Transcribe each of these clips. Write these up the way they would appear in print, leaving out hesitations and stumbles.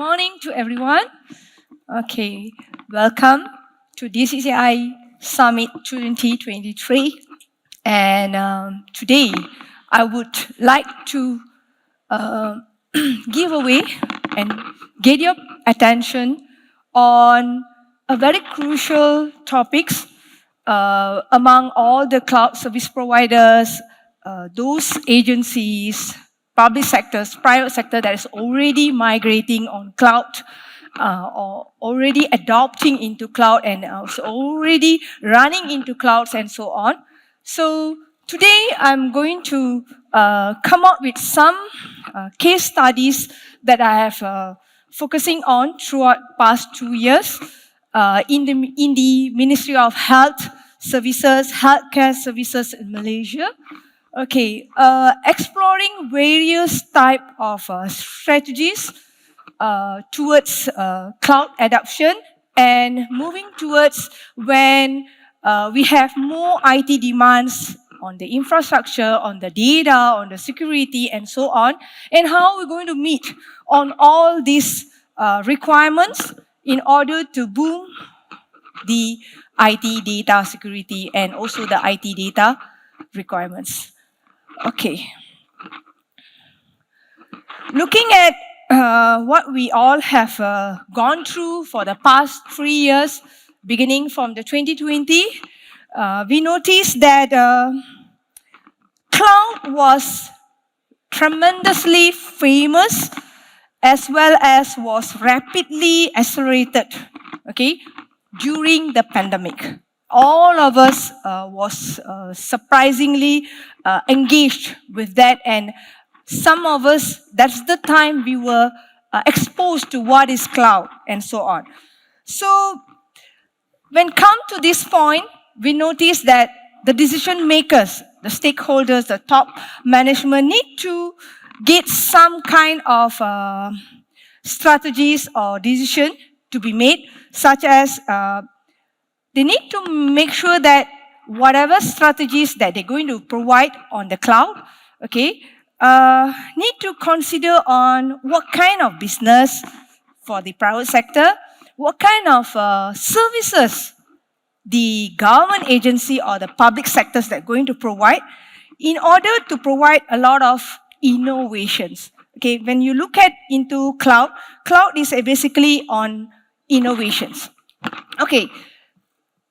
morning to everyone. Okay, welcome to DCCI Summit 2023. And today, I would like to give away and get your attention on a very crucial topics among all the cloud service providers, those agencies, public sectors, private sector that is already migrating on cloud or already adopting into cloud and also already running into clouds and so on. So today I'm going to come up with some case studies that I have focusing on throughout past 2 years in the Ministry of Health Services, Healthcare Services in Malaysia. Okay, exploring various type of strategies towards cloud adoption and moving towards when we have more IT demands on the infrastructure, on the data, on the security, and so on, and how we're going to meet on all these requirements in order to boom the IT data security and also the IT data requirements. Okay. Looking at what we all have gone through for the past 3 years, beginning from the 2020, we noticed that cloud was tremendously famous as well as was rapidly accelerated, okay, during the pandemic. All of us was surprisingly engaged with that, and some of us, that's the time we were exposed to what is cloud and so on. So when come to this point, we notice that the decision makers, the stakeholders, the top management need to get some kind of strategies or decision to be made, such as they need to make sure that whatever strategies that they're going to provide on the cloud, okay, need to consider on what kind of business for the private sector, what kind of services the government agency or the public sectors that are going to provide in order to provide a lot of innovations. Okay, when you look at into cloud is basically on innovations. Okay.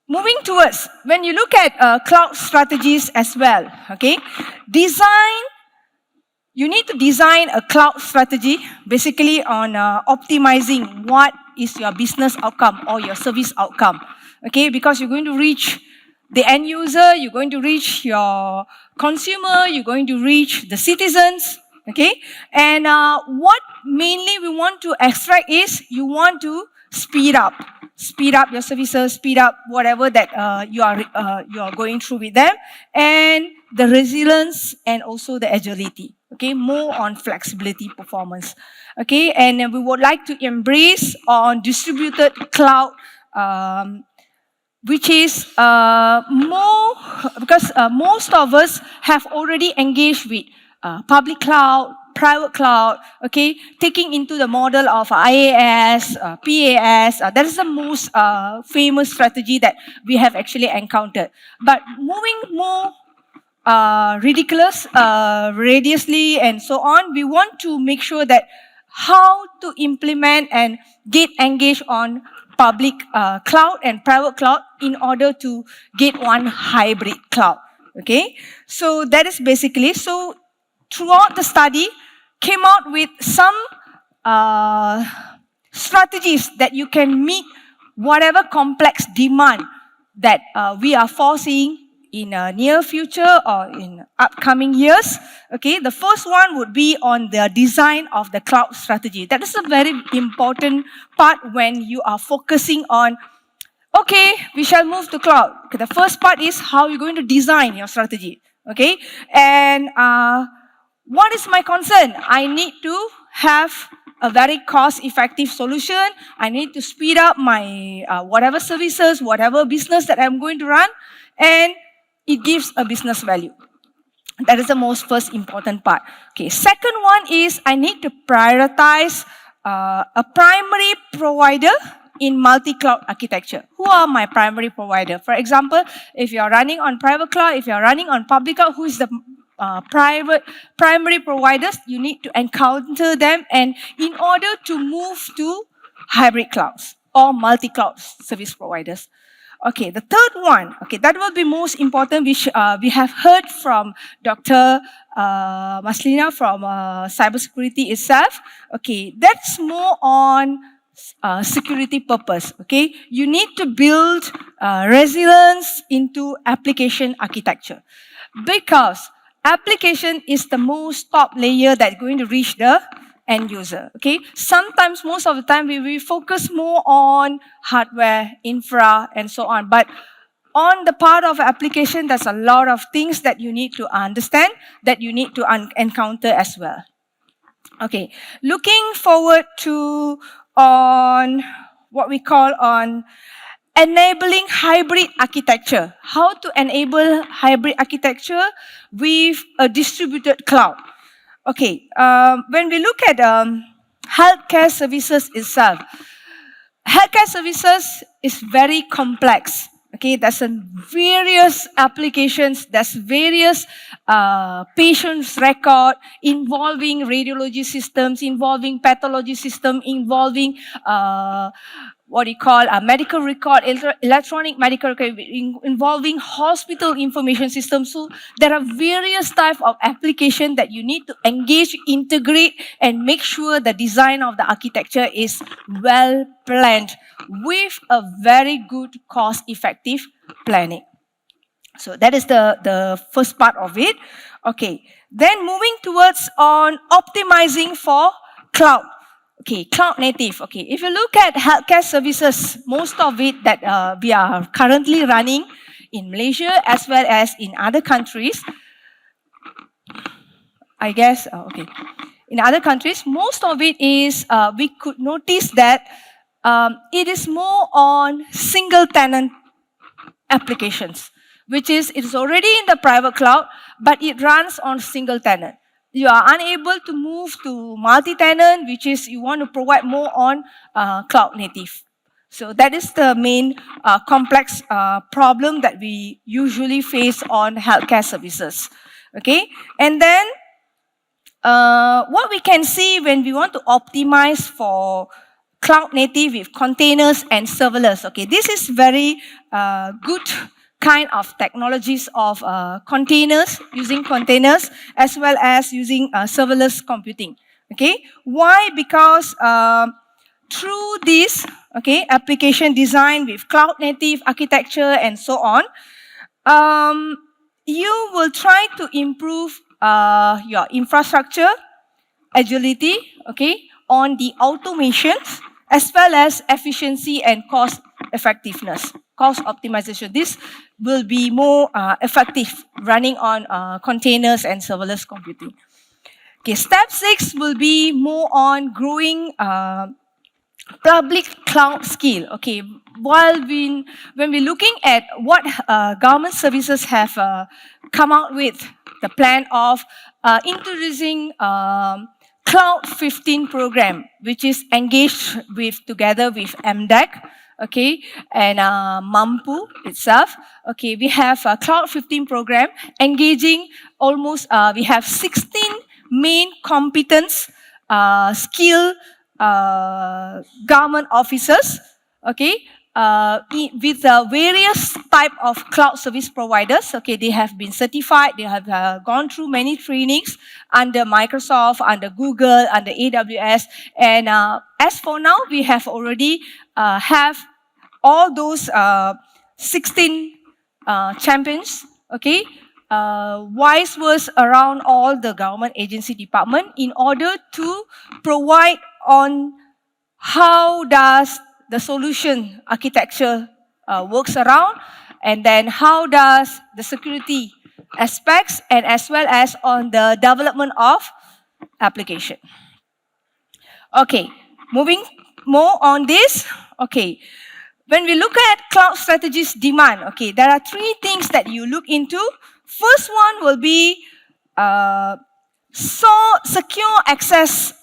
Moving towards, when you look at cloud strategies as well, okay, you need to design a cloud strategy basically on optimizing what is your business outcome or your service outcome, okay, because you're going to reach the end user, you're going to reach your consumer, you're going to reach the citizens, okay, and what mainly we want to extract is you want to speed up your services, speed up whatever that you are going through with them, and the resilience and also the agility. Okay, more on flexibility, performance. Okay, and we would like to embrace on distributed cloud, which is more because most of us have already engaged with public cloud, private cloud, okay, taking into the model of IaaS, PaaS. That is the most famous strategy that we have actually encountered. But moving more ridiculous, radiously, and so on, we want to make sure that how to implement and get engaged on public cloud and private cloud in order to get one hybrid cloud. Okay, so that is basically, so throughout the study, came out with some strategies that you can meet whatever complex demand that we are foreseeing in a near future or in upcoming years. Okay, the first one would be on the design of the cloud strategy. That is a very important part when you are focusing on, okay, we shall move to cloud. Okay, the first part is how you're going to design your strategy. Okay, and what is my concern? I need to have a very cost-effective solution. I need to speed up my whatever services, whatever business that I'm going to run, and it gives a business value. That is the most first important part. Okay, second one is I need to prioritize a primary provider in multi-cloud architecture. Who are my primary provider? For example, if you're running on private cloud, if you're running on public cloud, who is the primary providers? You need to encounter them, and in order to move to hybrid clouds or multi-cloud service providers. Okay, the third one, okay, that will be most important, which we have heard from Dr. Maslina from cybersecurity itself. Okay, that's more on security purpose, okay? You need to build resilience into application architecture, because application is the most top layer that's going to reach the end user, okay? Sometimes, most of the time, we focus more on hardware, infra, and so on. But on the part of application, there's a lot of things that you need to understand, that you need to encounter as well. Okay, looking forward to on what we call on enabling hybrid architecture. How to enable hybrid architecture with a distributed cloud. Okay, when we look at healthcare services itself, healthcare services is very complex. Okay, there's various applications, there's various patients' record involving radiology systems, involving pathology system, involving what you call a medical record, electronic medical record, involving hospital information systems. So there are various types of applications that you need to engage, integrate, and make sure the design of the architecture is well planned with a very good cost-effective planning. So that is the first part of it. Okay, then moving towards on optimizing for cloud. Okay, cloud native. Okay, if you look at healthcare services, most of it that we are currently running in Malaysia as well as in other countries, I guess, okay. In other countries, most of it is, we could notice that it is more on single tenant applications, which is, it is already in the private cloud, but it runs on single tenant. You are unable to move to multi-tenant, which is you want to provide more on cloud native. So that is the main complex problem that we usually face on healthcare services. Okay, and then what we can see when we want to optimize for cloud native with containers and serverless. Okay, this is very good kind of technologies of containers, using containers, as well as using serverless computing. Okay, why? Because through this, okay, application design with cloud native architecture and so on, you will try to improve your infrastructure, agility, okay, on the automations, as well as efficiency and cost effectiveness, cost optimization. This will be more effective running on containers and serverless computing. Okay, step 6 will be more on growing public cloud skill. Okay, when we're looking at what government services have come out with, the plan of introducing Cloud 15 program, which is engaged together with MDEC, okay, and Mampu itself. Okay, we have a Cloud 15 program engaging almost, we have 16 main competence, skill government officers, okay, with various type of cloud service providers. Okay, they have been certified, they have gone through many trainings under Microsoft, under Google, under AWS, and as for now, we have already have all those 16 champions, okay, wise was around all the government agency department in order to provide on how does the solution architecture works around, and then how does the security aspects, and as well as on the development of application. Okay, moving more on this. Okay, when we look at cloud strategies demand, okay, there are 3 things that you look into. First one will be So secure access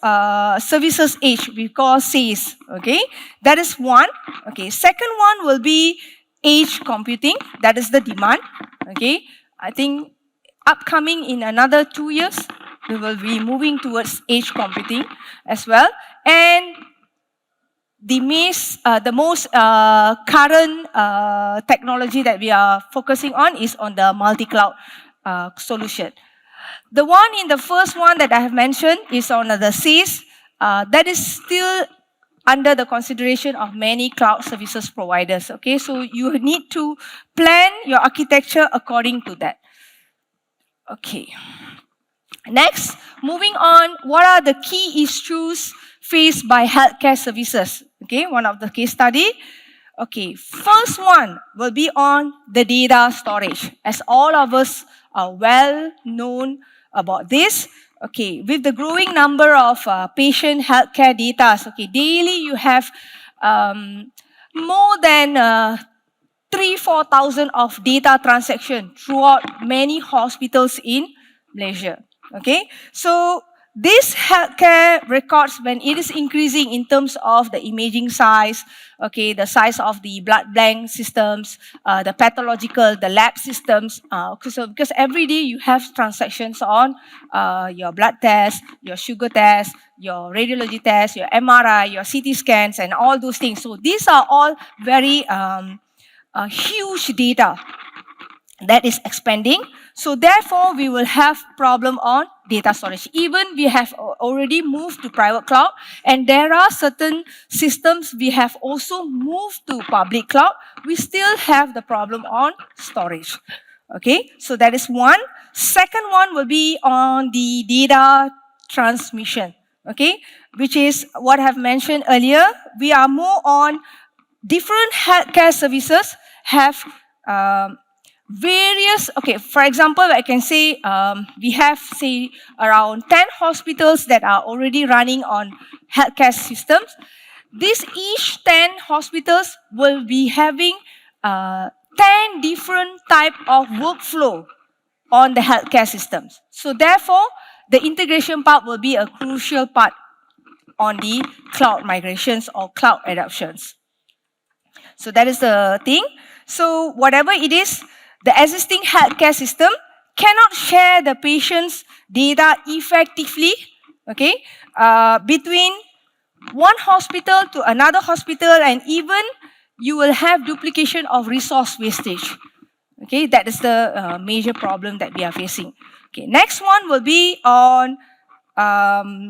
services edge, we call SACE. Okay, that is one. Okay, second one will be edge computing. That is the demand. Okay, I think upcoming in another 2 years, we will be moving towards edge computing as well. And the most current technology that we are focusing on is on the multi-cloud solution. The one in the first one that I have mentioned is on the SACE. That is still under the consideration of many cloud services providers. Okay, so you need to plan your architecture according to that. Okay. Next, moving on, what are the key issues faced by healthcare services? Okay, one of the case study. Okay, first one will be on the data storage. As all of us are well known about this, okay, with the growing number of patient healthcare data, okay, daily you have more than 3,000-4,000 of data transaction throughout many hospitals in Malaysia. Okay, so this healthcare records, when it is increasing in terms of the imaging size, okay, the size of the blood bank systems, the pathological, the lab systems, so because every day you have transactions on your blood test, your sugar test, your radiology test, your MRI, your CT scans, and all those things. So these are all very huge data that is expanding. So therefore, we will have problem on data storage. Even we have already moved to private cloud, and there are certain systems we have also moved to public cloud. We still have the problem on storage. Okay, so that is one. Second one will be on the data transmission. Okay, which is what I have mentioned earlier. We are more on different healthcare services have various, okay, for example, I can say we have, say, around 10 hospitals that are already running on healthcare systems. Each 10 hospitals will be having 10 different type of workflow on the healthcare systems. So therefore, the integration part will be a crucial part on the cloud migrations or cloud adoptions. So that is the thing. So whatever it is, the existing healthcare system cannot share the patient's data effectively, okay, between one hospital to another hospital, and even you will have duplication of resource wastage. Okay, that is the major problem that we are facing. Okay, next one will be on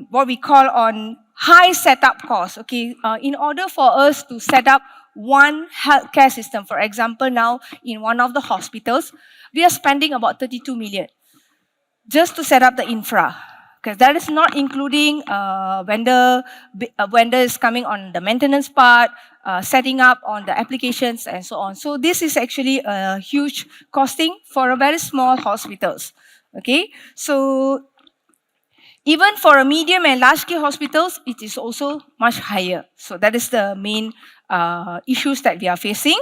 what we call on high setup costs. Okay, in order for us to set up one healthcare system, for example, now in one of the hospitals, we are spending about 32 million just to set up the infra. Because that is not including vendors coming on the maintenance part, setting up on the applications and so on. So this is actually a huge costing for a very small hospitals. Okay, so even for a medium and large scale hospitals, it is also much higher. So that is the main issues that we are facing.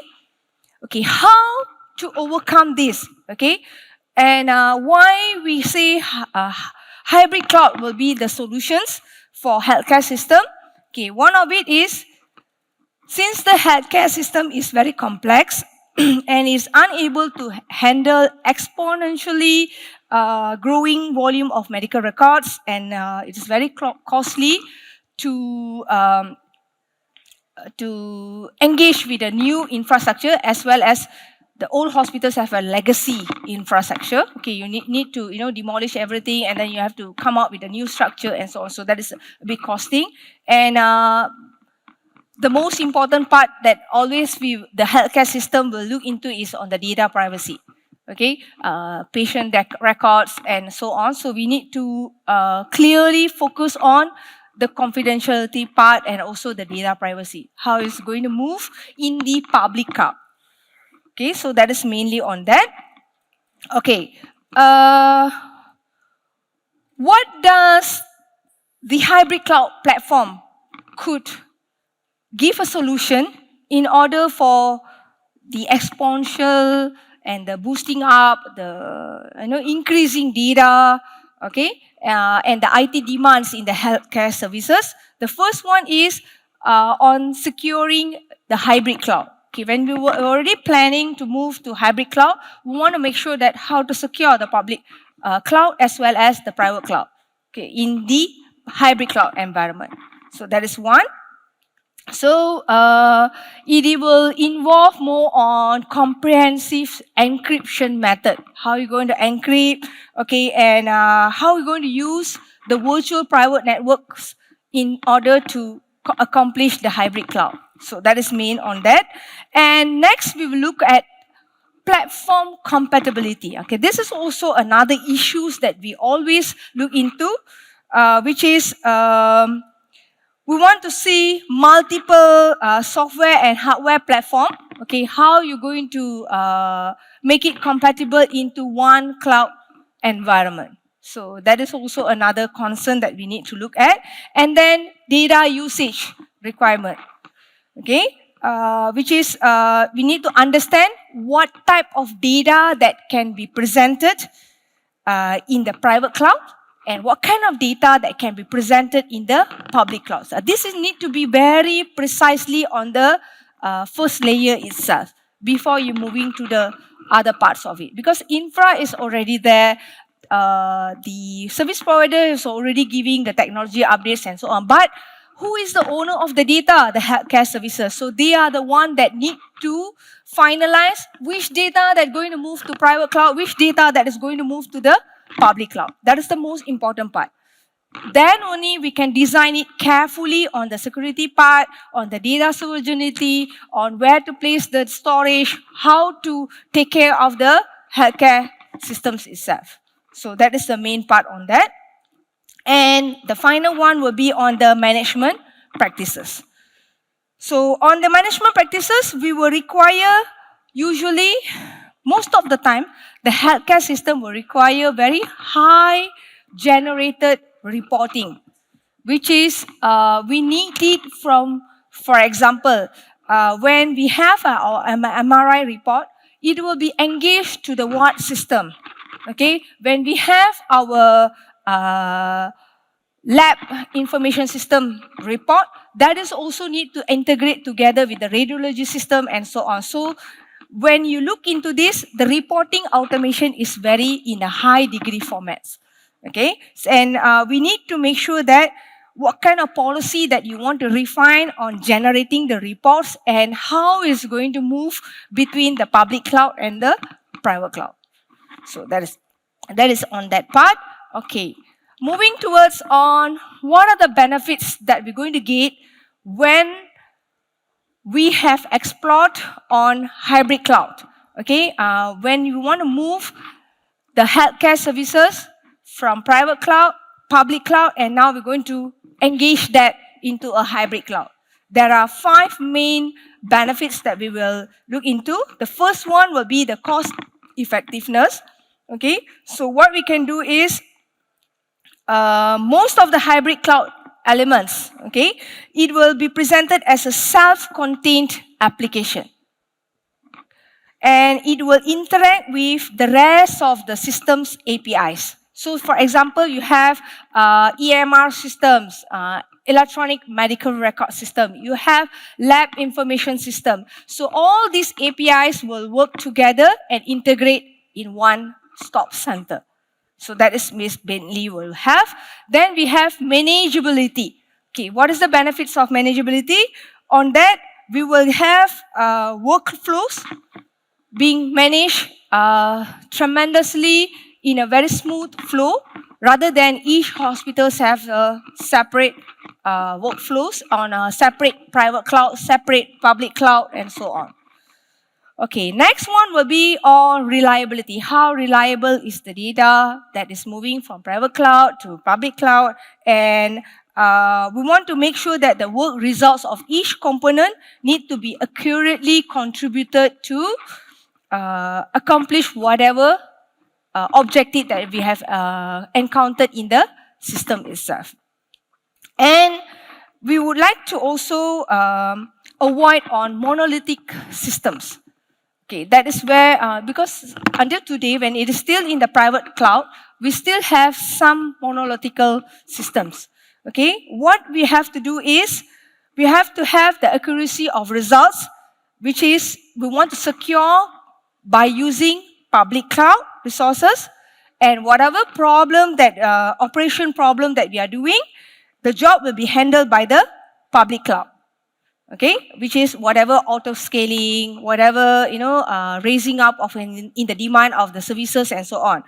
Okay, how to overcome this? Okay, and why we say hybrid cloud will be the solutions for healthcare system. Okay, one of it is, since the healthcare system is very complex and is unable to handle exponentially growing volume of medical records, and it is very costly to engage with the new infrastructure, as well as the old hospitals have a legacy infrastructure. Okay, you need to demolish everything, and then you have to come up with a new structure and so on. So that is a big costing. And the most important part that always the healthcare system will look into is on the data privacy. Okay, patient records and so on. So we need to clearly focus on the confidentiality part and also the data privacy. How it's going to move in the public cloud. Okay, so that is mainly on that. Okay, what does the hybrid cloud platform could give a solution in order for the exponential and the boosting up, the increasing data, okay, and the IT demands in the healthcare services. The first one is on securing the hybrid cloud. Okay, when we were already planning to move to hybrid cloud, we want to make sure that how to secure the public cloud as well as the private cloud, okay, in the hybrid cloud environment. So that is one. So it will involve more on comprehensive encryption method. How you're going to encrypt, okay, and how you're going to use the virtual private networks in order to accomplish the hybrid cloud. So that is main on that. And next we will look at platform compatibility. Okay, this is also another issues that we always look into, which is we want to see multiple software and hardware platform. Okay, how you're going to make it compatible into one cloud environment. So that is also another concern that we need to look at. And then data usage requirement. Okay, which is we need to understand what type of data that can be presented in the private cloud and what kind of data that can be presented in the public cloud. So this need to be very precisely on the first layer itself before you moving to the other parts of it. Because infra is already there, the service provider is already giving the technology updates and so on. But who is the owner of the data? The healthcare services. So they are the one that need to finalize which data that's going to move to private cloud, which data that is going to move to the public cloud. That is the most important part. Then only we can design it carefully on the security part, on the data sovereignty, on where to place the storage, how to take care of the healthcare systems itself. So that is the main part on that. And the final one will be on the management practices. So on the management practices, we will require usually, most of the time, the healthcare system will require very high generated reporting, which is we need it from, for example, when we have our MRI report, it will be engaged to the ward system. Okay, when we have our lab information system report, that is also need to integrate together with the radiology system and so on. So when you look into this, the reporting automation is very in a high degree formats. Okay, and we need to make sure that what kind of policy that you want to refine on generating the reports and how it's going to move between the public cloud and the private cloud. So that is on that part. Okay, moving towards on what are the benefits that we're going to get when we have explored on hybrid cloud. Okay, when you want to move the healthcare services from private cloud, public cloud, and now we're going to engage that into a hybrid cloud. There are 5 main benefits that we will look into. The first one will be the cost effectiveness. Okay, so what we can do is most of the hybrid cloud elements, okay, it will be presented as a self-contained application. And it will interact with the rest of the system's APIs. So for example, you have EMR systems, electronic medical record system, you have lab information system. So all these APIs will work together and integrate in one stop center. So that is Ms. Bentley will have. Then we have manageability. Okay, what is the benefits of manageability? On that, we will have workflows being managed tremendously in a very smooth flow, rather than each hospitals have separate workflows on a separate private cloud, separate public cloud, and so on. Okay, next one will be on reliability. How reliable is the data that is moving from private cloud to public cloud? And we want to make sure that the work results of each component need to be accurately contributed to accomplish whatever objective that we have encountered in the system itself. And we would like to also avoid on monolithic systems. Okay, that is where, because until today, when it is still in the private cloud, we still have some monolithical systems. Okay, what we have to do is, we have to have the accuracy of results, which is, we want to secure by using public cloud resources, and whatever problem that, operation problem that we are doing, the job will be handled by the public cloud. Okay, which is whatever auto scaling, whatever, raising up of in the demand of the services and so on.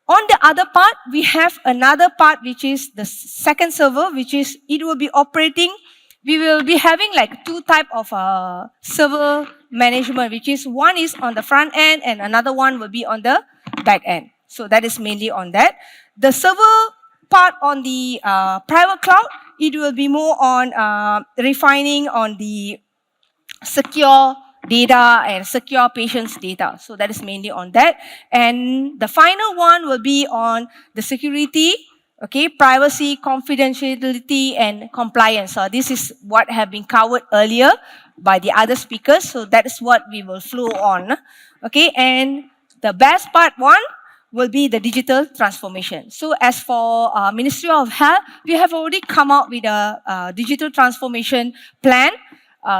On the other part, we have another part, which is the second server, which is, it will be operating. We will be having like two type of server management, which is, one is on the front end and another one will be on the back end. So that is mainly on that. The server part on the private cloud, it will be more on refining on the secure data and secure patients' data. So that is mainly on that. And the final one will be on the security, okay, privacy, confidentiality, and compliance. So this is what have been covered earlier by the other speakers. So that is what we will flow on. Okay, and the best part one will be the digital transformation. So as for Ministry of Health, we have already come out with a digital transformation plan,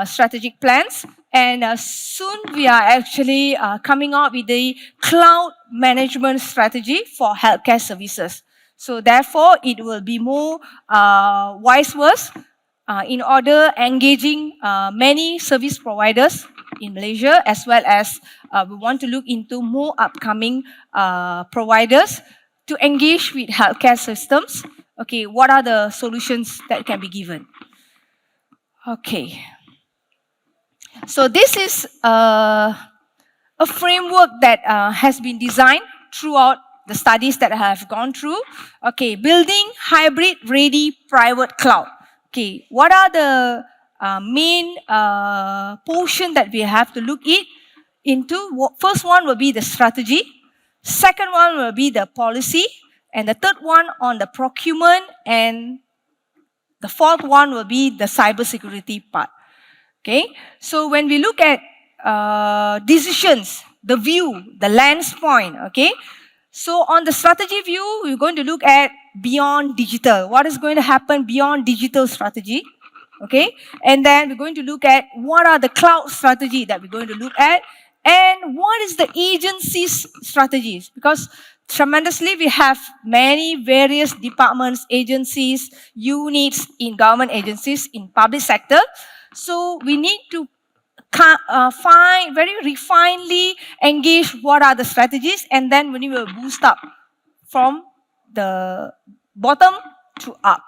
strategic plans, and soon we are actually coming out with the cloud management strategy for healthcare services. So therefore, it will be more wise words in order engaging many service providers in Malaysia, as well as we want to look into more upcoming providers to engage with healthcare systems. Okay, what are the solutions that can be given? Okay. So this is a framework that has been designed throughout the studies that I have gone through. Okay, building hybrid ready private cloud. Okay, what are the main portion that we have to look into? First one will be the strategy. Second one will be the policy. And the third one on the procurement. And the fourth one will be the cybersecurity part. Okay, so when we look at decisions, the view, the lens point, okay, so on the strategy view, we're going to look at beyond digital. What is going to happen beyond digital strategy? Okay, and then we're going to look at what are the cloud strategy that we're going to look at, and what is the agency's strategies, because tremendously we have many various departments, agencies, units in government agencies, in public sector. So we need to find, very refinedly engage what are the strategies, and then we will boost up from the bottom to up.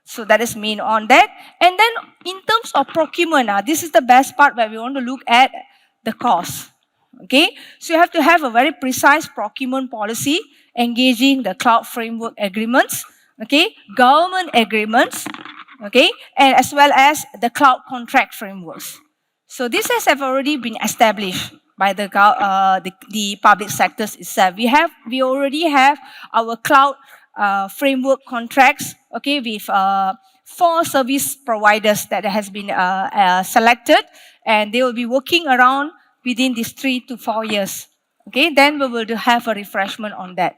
So that is main on that. And then in terms of procurement, this is the best part where we want to look at the cost. Okay, so you have to have a very precise procurement policy, engaging the cloud framework agreements, okay, government agreements, okay, and as well as the cloud contract frameworks. So this has already been established by the public sectors itself. We already have our cloud framework contracts, okay, with 4 service providers that has been selected, and they will be working around within these 3 to 4 years. Okay, then we will have a refreshment on that.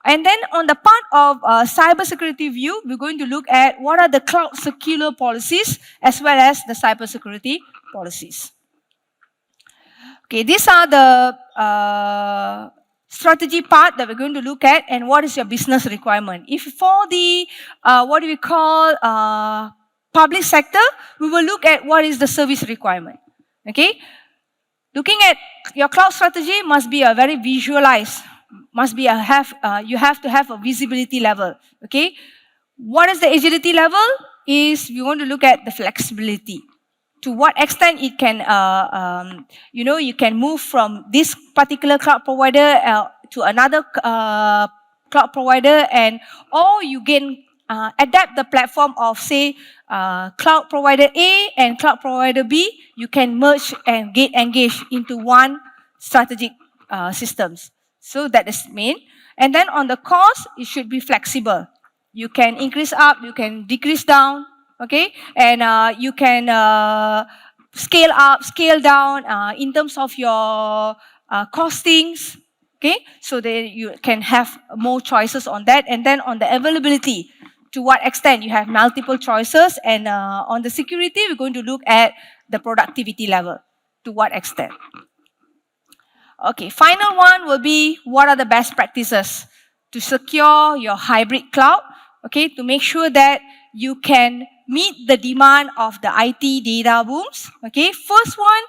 And then on the part of cybersecurity view, we're going to look at what are the cloud secure policies as well as the cybersecurity policies. Okay, these are the strategy part that we're going to look at, and what is your business requirement. If for the, what do we call, public sector, we will look at what is the service requirement. Okay, looking at your cloud strategy must be a very visualized, must be you have to have a visibility level. Okay, what is the agility level? Is we want to look at the flexibility. To what extent it can, you can move from this particular cloud provider to another cloud provider, or you can adapt the platform of, say, cloud provider A and cloud provider B. You can merge and get engaged into one strategic systems. So that is main. And then on the cost, it should be flexible. You can increase up, you can decrease down, okay? And you can scale up, scale down in terms of your costings, okay? So that you can have more choices on that. And then on the availability, to what extent you have multiple choices. And on the security, we're going to look at the productivity level, to what extent. Okay, final one will be what are the best practices to secure your hybrid cloud, okay, to make sure that you can meet the demand of the IT data booms. Okay, first one,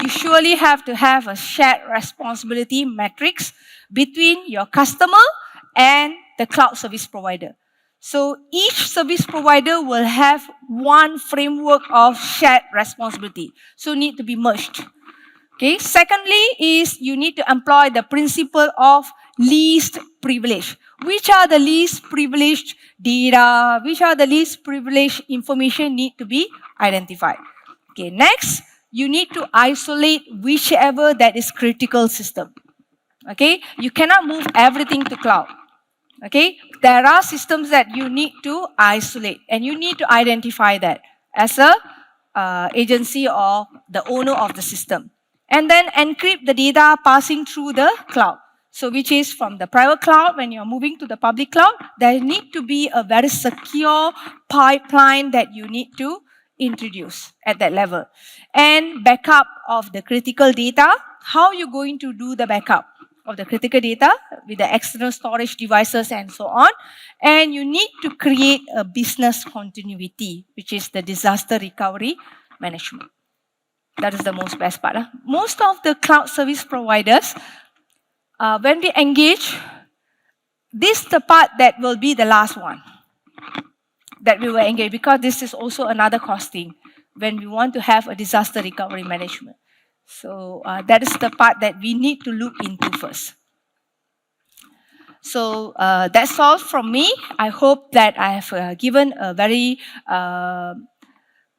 you surely have to have a shared responsibility matrix between your customer and the cloud service provider. So each service provider will have one framework of shared responsibility. So need to be merged. Okay. Secondly is you need to employ the principle of least privilege. Which are the least privileged data? Which are the least privileged information need to be identified. Okay. Next, you need to isolate whichever that is critical system. Okay. You cannot move everything to cloud. Okay. There are systems that you need to isolate, and you need to identify that as a agency or the owner of the system. And then encrypt the data passing through the cloud. So which is from the private cloud, when you're moving to the public cloud, there need to be a very secure pipeline that you need to introduce at that level. And backup of the critical data. How are you going to do the backup of the critical data with the external storage devices and so on? And you need to create a business continuity, which is the disaster recovery management. That is the most best part. Most of the cloud service providers, when we engage, this is the part that will be the last one that we will engage, because this is also another costing when we want to have a disaster recovery management. So that is the part that we need to look into first. So that's all from me. I hope that I have given a very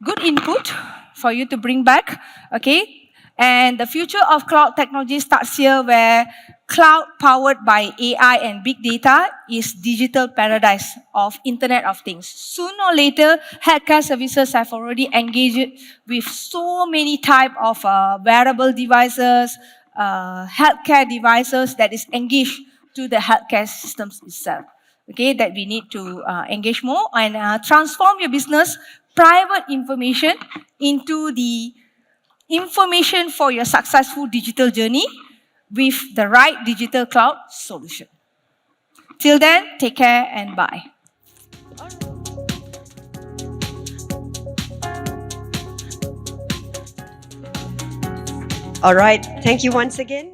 good input for you to bring back, okay? And the future of cloud technology starts here, where cloud powered by AI and big data is digital paradise of Internet of Things. Sooner or later, healthcare services have already engaged with so many type of wearable devices, healthcare devices that is engaged to the healthcare systems itself. Okay, that we need to engage more and transform your business private information into the information for your successful digital journey with the right digital cloud solution. Till then, take care and bye. All right. Thank you once again.